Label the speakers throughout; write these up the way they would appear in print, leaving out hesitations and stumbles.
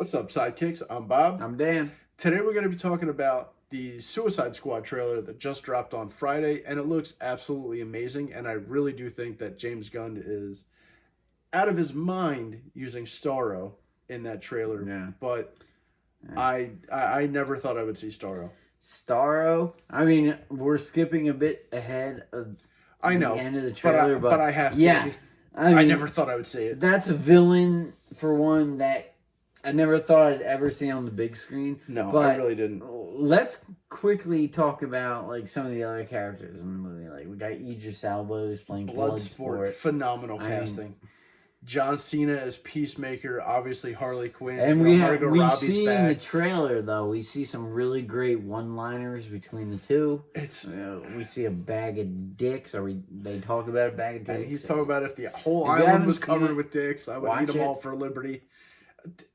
Speaker 1: What's up, sidekicks? I'm Bob.
Speaker 2: I'm Dan.
Speaker 1: Today we're going to be talking about the Suicide Squad trailer that just dropped on Friday, and it looks absolutely amazing. And I really do think that James Gunn is out of his mind using Starro in that trailer.
Speaker 2: Yeah.
Speaker 1: But
Speaker 2: Yeah.
Speaker 1: I never thought I would see Starro.
Speaker 2: Starro? I mean, we're skipping a bit ahead of the end of the trailer,
Speaker 1: but I have to.
Speaker 2: Yeah.
Speaker 1: I never thought I would see it.
Speaker 2: That's a villain, for one, that I never thought I'd ever see on the big screen.
Speaker 1: No,
Speaker 2: but
Speaker 1: I really didn't.
Speaker 2: Let's quickly talk about like some of the other characters in the movie. Like we got Idris Elba who's playing Bloodsport.
Speaker 1: Phenomenal casting. John Cena as Peacemaker, obviously Harley Quinn.
Speaker 2: And we see in the trailer though, we see some really great one-liners between the two. We see a bag of dicks, or they talk about a bag of dicks.
Speaker 1: And he's talking about if the whole island was covered with dicks, I would eat them all for liberty.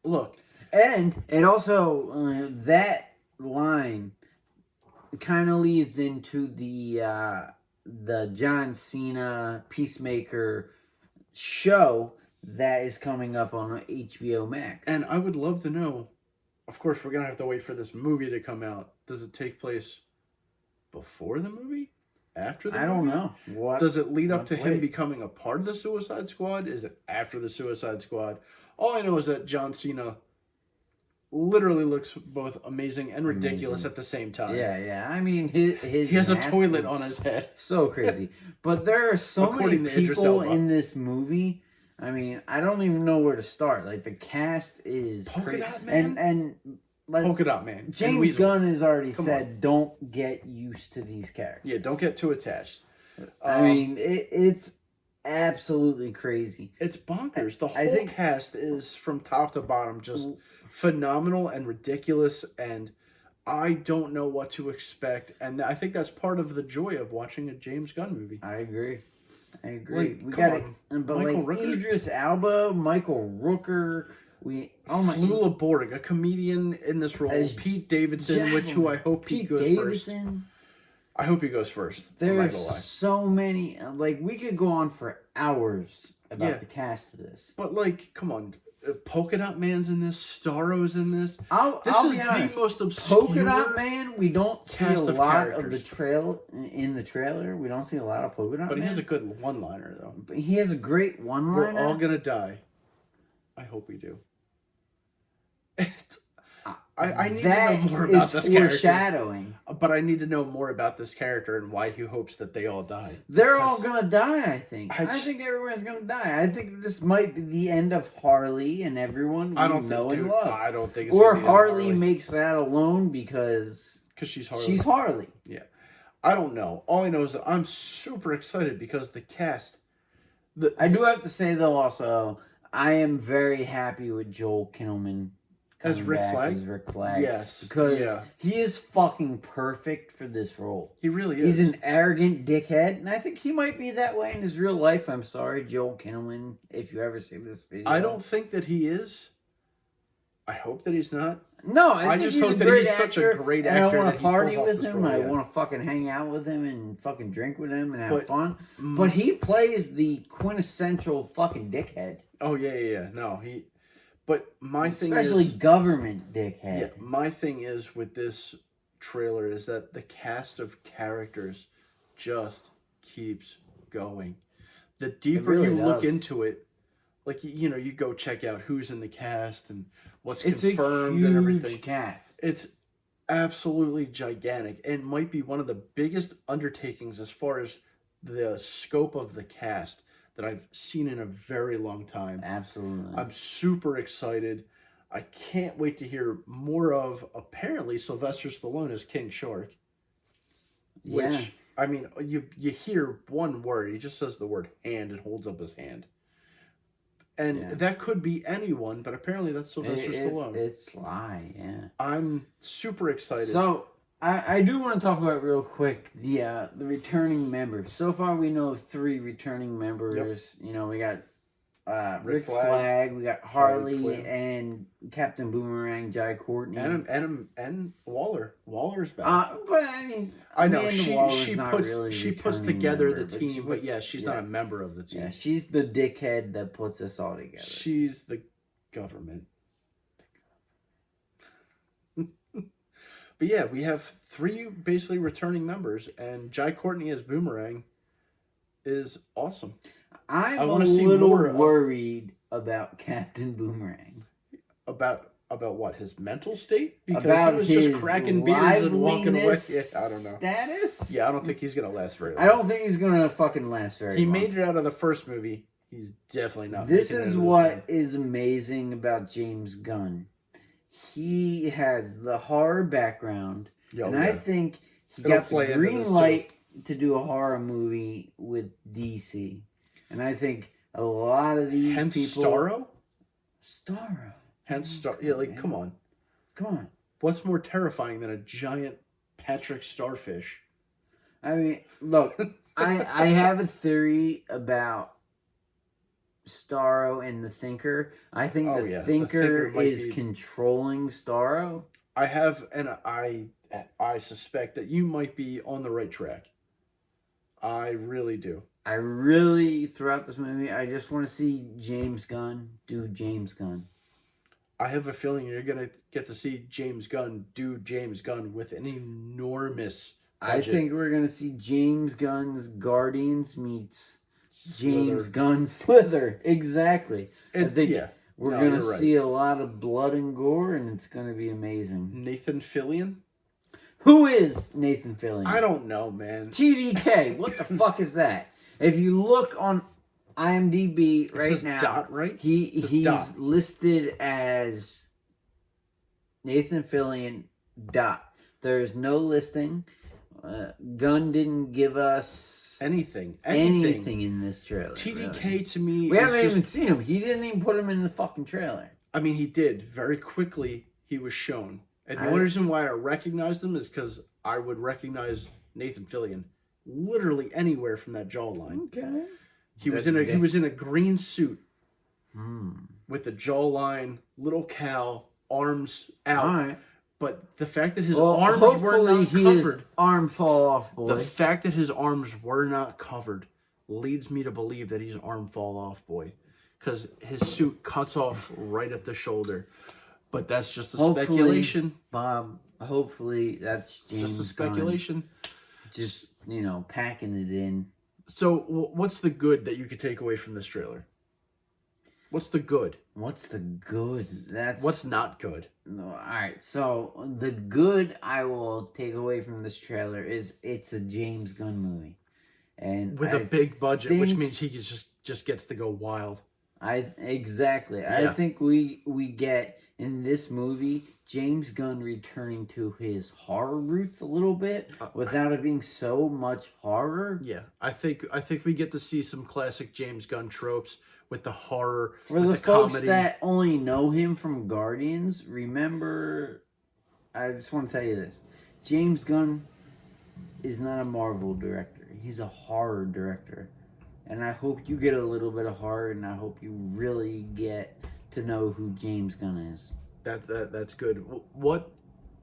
Speaker 1: Look,
Speaker 2: and it also that line kind of leads into the John Cena Peacemaker show that is coming up on HBO Max.
Speaker 1: And I would love to know, of course, we're going to have to wait for this movie to come out. Does it take place before the movie? After the movie?
Speaker 2: I don't know. What
Speaker 1: does it lead up to him becoming a part of the Suicide Squad? Is it after the Suicide Squad? All I know is that John Cena literally looks both amazing and ridiculous at the same time.
Speaker 2: Yeah. I mean, he
Speaker 1: has a toilet on his head.
Speaker 2: So crazy. But there are so many people in this movie. I mean, I don't even know where to start. Like, the cast is
Speaker 1: Polka Dot Man.
Speaker 2: And like,
Speaker 1: Polka Dot Man.
Speaker 2: James Gunn has already said, don't get used to these characters.
Speaker 1: Yeah, don't get too attached.
Speaker 2: I mean, it's absolutely crazy.
Speaker 1: It's bonkers. The whole cast is from top to bottom just phenomenal and ridiculous, and I don't know what to expect. And I think that's part of the joy of watching a James Gunn movie.
Speaker 2: I agree.
Speaker 1: Like,
Speaker 2: we got it. But Michael Rooker? Idris Elba, Michael Rooker,
Speaker 1: Flula Borg, a comedian in this role. Pete Davidson, who I hope he goes first. I hope he goes first.
Speaker 2: There's so many. Like, we could go on for hours about the cast of this.
Speaker 1: But, like, come on. Polka Dot Man's in this. Starro's in this.
Speaker 2: This is the most obscure Polka Dot Man. We don't see a lot of the trailer. We don't see a lot of Polka Dot Man.
Speaker 1: But he has a good one-liner, though.
Speaker 2: But he has a great one-liner.
Speaker 1: We're all gonna die. I hope we do. I need to know more about this character.
Speaker 2: Foreshadowing.
Speaker 1: But I need to know more about this character and why he hopes that they all die.
Speaker 2: They're all going to die, I think. I think everyone's going to die. I think this might be the end of Harley and everyone we know and love.
Speaker 1: I don't think it's
Speaker 2: or Harley makes that alone because
Speaker 1: she's Harley.
Speaker 2: She's Harley.
Speaker 1: Yeah. I don't know. All I know is that I'm super excited because the cast...
Speaker 2: I do have to say, though, also, I am very happy with Joel Kinnaman
Speaker 1: as Rick
Speaker 2: Flag.
Speaker 1: Yes.
Speaker 2: Because he is fucking perfect for this role.
Speaker 1: He really is.
Speaker 2: He's an arrogant dickhead, and I think he might be that way in his real life. I'm sorry, Joel Kinnaman, if you ever see this video.
Speaker 1: I don't think that he is. I hope that he's not.
Speaker 2: No, I think
Speaker 1: just hope that he's such a great actor.
Speaker 2: And I want to party with him. I want to fucking hang out with him and fucking drink with him and have fun. But he plays the quintessential fucking dickhead.
Speaker 1: Oh, yeah. No, he... But my thing is...
Speaker 2: Especially government dickhead.
Speaker 1: Yeah, my thing is with this trailer is that the cast of characters just keeps going. The deeper you look into it, like, you know, you go check out who's in the cast and what's confirmed and everything.
Speaker 2: It's a huge cast.
Speaker 1: It's absolutely gigantic and might be one of the biggest undertakings as far as the scope of the cast that I've seen in a very long time.
Speaker 2: Absolutely.
Speaker 1: I'm super excited. I can't wait to hear more of, apparently, Sylvester Stallone as King Shark. Which, I mean, you hear one word. He just says the word hand and holds up his hand. And that could be anyone, but apparently that's Sylvester Stallone.
Speaker 2: It's Sly, yeah.
Speaker 1: I'm super excited.
Speaker 2: So, I do want to talk about real quick the returning members. So far, we know 3 returning members. Yep. You know, we got Rick Flag, we got Harley, and Captain Boomerang, Jai Courtney,
Speaker 1: and Waller. Waller's back.
Speaker 2: But I mean,
Speaker 1: I know she puts together the team, but she's not a member of the team.
Speaker 2: Yeah, she's the dickhead that puts us all together.
Speaker 1: She's the government. But yeah, we have 3 basically returning members, and Jai Courtney as Boomerang is awesome.
Speaker 2: I'm
Speaker 1: I
Speaker 2: a
Speaker 1: want to see
Speaker 2: little
Speaker 1: more
Speaker 2: worried about Captain Boomerang.
Speaker 1: about what, his mental state, because
Speaker 2: about
Speaker 1: he was
Speaker 2: his
Speaker 1: just cracking beers and walking away. Yeah, I don't know.
Speaker 2: Status?
Speaker 1: Yeah, I don't think he's gonna last very long.
Speaker 2: I don't think he's gonna fucking last very long.
Speaker 1: He made it out of the first movie. He's definitely not.
Speaker 2: This
Speaker 1: making it
Speaker 2: is
Speaker 1: out of
Speaker 2: what is amazing about James Gunn. He has the horror background, I think he got the green light to do a horror movie with DC. And I think a lot of these people... Starro.
Speaker 1: Hence Starro. Yeah, like, come on.
Speaker 2: Come on.
Speaker 1: What's more terrifying than a giant Patrick Starfish?
Speaker 2: I mean, look, I have a theory about Starro and the Thinker. I think the Thinker is controlling Starro.
Speaker 1: I have, and I suspect that you might be on the right track. I really do.
Speaker 2: I really, throughout this movie, I just want to see James Gunn do James Gunn.
Speaker 1: I have a feeling you're going to get to see James Gunn do James Gunn with an enormous budget.
Speaker 2: I think we're going to see James Gunn's Guardians meets James Gunn's Slither. Exactly. I think we're going to see a lot of blood and gore, and it's going to be amazing.
Speaker 1: Nathan Fillion?
Speaker 2: Who is Nathan Fillion?
Speaker 1: I don't know, man.
Speaker 2: TDK. What the fuck is that? If you look on IMDb right now,
Speaker 1: Dot, right?
Speaker 2: He's listed as Nathan Fillion. Dot. There's no listing. Gunn didn't give us
Speaker 1: anything
Speaker 2: in this trailer.
Speaker 1: TDK
Speaker 2: really.
Speaker 1: To me,
Speaker 2: we haven't even seen him. He didn't even put him in the fucking trailer.
Speaker 1: I mean, he did very quickly. He was shown, and the only reason why I recognized him is because I would recognize Nathan Fillion literally anywhere from that jawline.
Speaker 2: Okay.
Speaker 1: He was in a green suit with the jawline, little cowl, arms out.
Speaker 2: All right.
Speaker 1: But the fact that his arms were not covered,
Speaker 2: his arm fall off, boy.
Speaker 1: The fact that his arms were not covered leads me to believe that he's arm fall off, boy, because his suit cuts off right at the shoulder. But that's just a speculation,
Speaker 2: Bob. Hopefully, that's James
Speaker 1: just a speculation.
Speaker 2: Gunn. Just packing it in.
Speaker 1: So, what's the good that you could take away from this trailer? What's the good?
Speaker 2: What's the good?
Speaker 1: What's not good?
Speaker 2: No, all right. So the good I will take away from this trailer is it's a James Gunn movie, and
Speaker 1: with a big budget, which means he just gets to go wild.
Speaker 2: Exactly. I think we get in this movie James Gunn returning to his horror roots a little bit without it being so much horror.
Speaker 1: Yeah, I think we get to see some classic James Gunn tropes with the horror,
Speaker 2: for the folks comedy. That only know him from Guardians. Remember, I just want to tell you this: James Gunn is not a Marvel director; he's a horror director. And I hope you get a little bit of horror, and I hope you really get to know who James Gunn is.
Speaker 1: That's good. What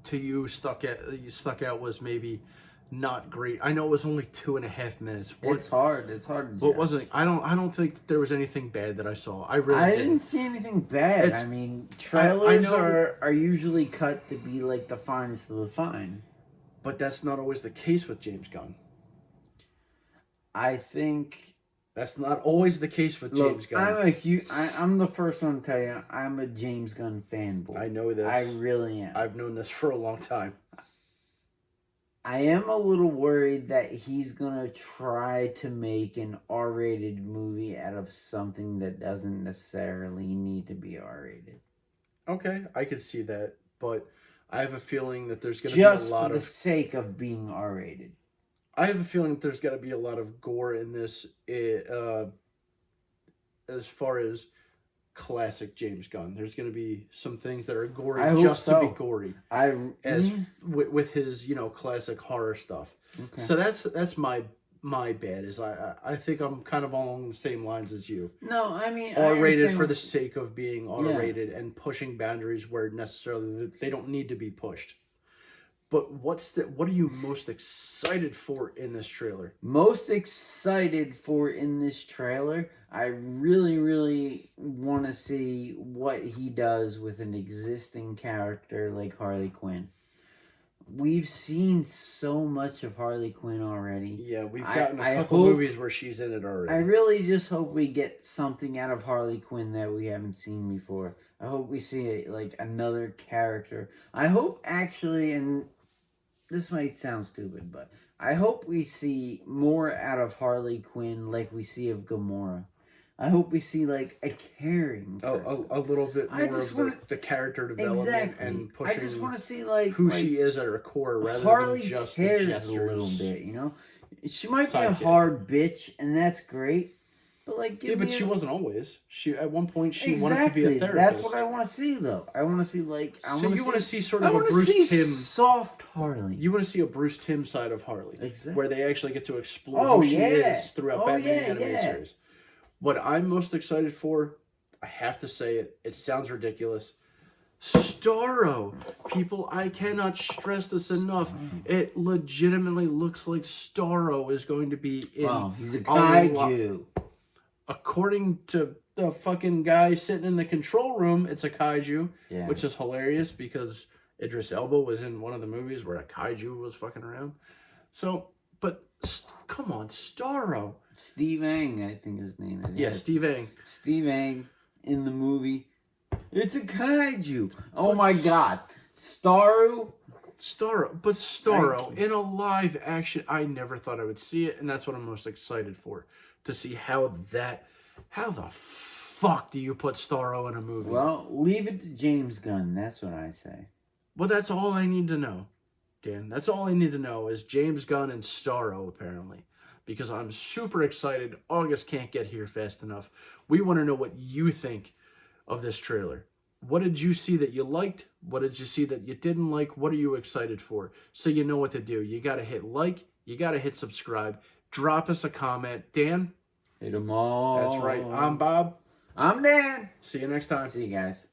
Speaker 1: to you stuck out was maybe not great. I know it was only 2.5 minutes.
Speaker 2: It's hard. It's hard. To
Speaker 1: what wasn't? I don't think there was anything bad that I saw. I
Speaker 2: didn't see anything bad. I mean, trailers are usually cut to be like the finest of the fine.
Speaker 1: But that's not always the case with James Gunn.
Speaker 2: I think.
Speaker 1: That's not always the case with James Gunn.
Speaker 2: I'm the first one to tell you, I'm a James Gunn fanboy.
Speaker 1: I know this.
Speaker 2: I really am.
Speaker 1: I've known this for a long time.
Speaker 2: I am a little worried that he's going to try to make an R-rated movie out of something that doesn't necessarily need to be R-rated.
Speaker 1: Okay, I could see that, but I have a feeling that there's going to be a lot of...
Speaker 2: Just for the sake of being R-rated.
Speaker 1: I have a feeling that there's got to be a lot of gore in this, as far as classic James Gunn. There's going to be some things that are gory to be gory. With his classic horror stuff. Okay. So that's my bad. Is I think I'm kind of along the same lines as you.
Speaker 2: No, I mean
Speaker 1: R-rated for the sake of being R-rated and pushing boundaries where necessarily they don't need to be pushed. But what are you most excited for in this trailer?
Speaker 2: Most excited for in this trailer, I really, really want to see what he does with an existing character like Harley Quinn. we've seen so much of Harley Quinn already.
Speaker 1: Yeah, we've gotten a couple movies where she's in it already.
Speaker 2: I really just hope we get something out of Harley Quinn that we haven't seen before. I hope we see like another character. I hope actually, and this might sound stupid, but I hope we see more out of Harley Quinn like we see of Gamora. I hope we see like a caring person.
Speaker 1: A little bit more of the character development and pushing.
Speaker 2: I just want to see like
Speaker 1: who she is at her core, rather
Speaker 2: Harley
Speaker 1: than just
Speaker 2: cares
Speaker 1: the gestures.
Speaker 2: a little bit. You know, she might be a hard bitch, and that's great. But like,
Speaker 1: but she wasn't always. She at one point she wanted to be a therapist.
Speaker 2: That's what I want to see, though. I want to see like.
Speaker 1: You want to see sort of a Bruce Timm
Speaker 2: soft Harley.
Speaker 1: You want to see a Bruce Timm side of Harley,
Speaker 2: exactly,
Speaker 1: where they actually get to explore who she is throughout Batman animated series. What I'm most excited for, I have to say it. It sounds ridiculous. Starro. People, I cannot stress this enough. It legitimately looks like Starro is going to be in.
Speaker 2: Wow, he's a kaiju.
Speaker 1: According to the fucking guy sitting in the control room, it's a kaiju, which is hilarious because Idris Elba was in one of the movies where a kaiju was fucking around. So, but come on, Starro.
Speaker 2: Steve Ang, I think his name is.
Speaker 1: Yeah, Steve Ang.
Speaker 2: Steve Ang in the movie. It's a kaiju. Oh my god. Starro,
Speaker 1: but Starro in a live action, I never thought I would see it, and that's what I'm most excited for. To see how the fuck do you put Starro in a movie?
Speaker 2: Well, leave it to James Gunn, that's what I say.
Speaker 1: Well, that's all I need to know, Dan. That's all I need to know is James Gunn and Starro, apparently. Because I'm super excited. August can't get here fast enough. We want to know what you think of this trailer. What did you see that you liked? What did you see that you didn't like? What are you excited for? So you know what to do. You got to hit like. You got to hit subscribe. Drop us a comment. Dan?
Speaker 2: Hit them all.
Speaker 1: That's right. I'm Bob.
Speaker 2: I'm Dan.
Speaker 1: See you next time.
Speaker 2: See you guys.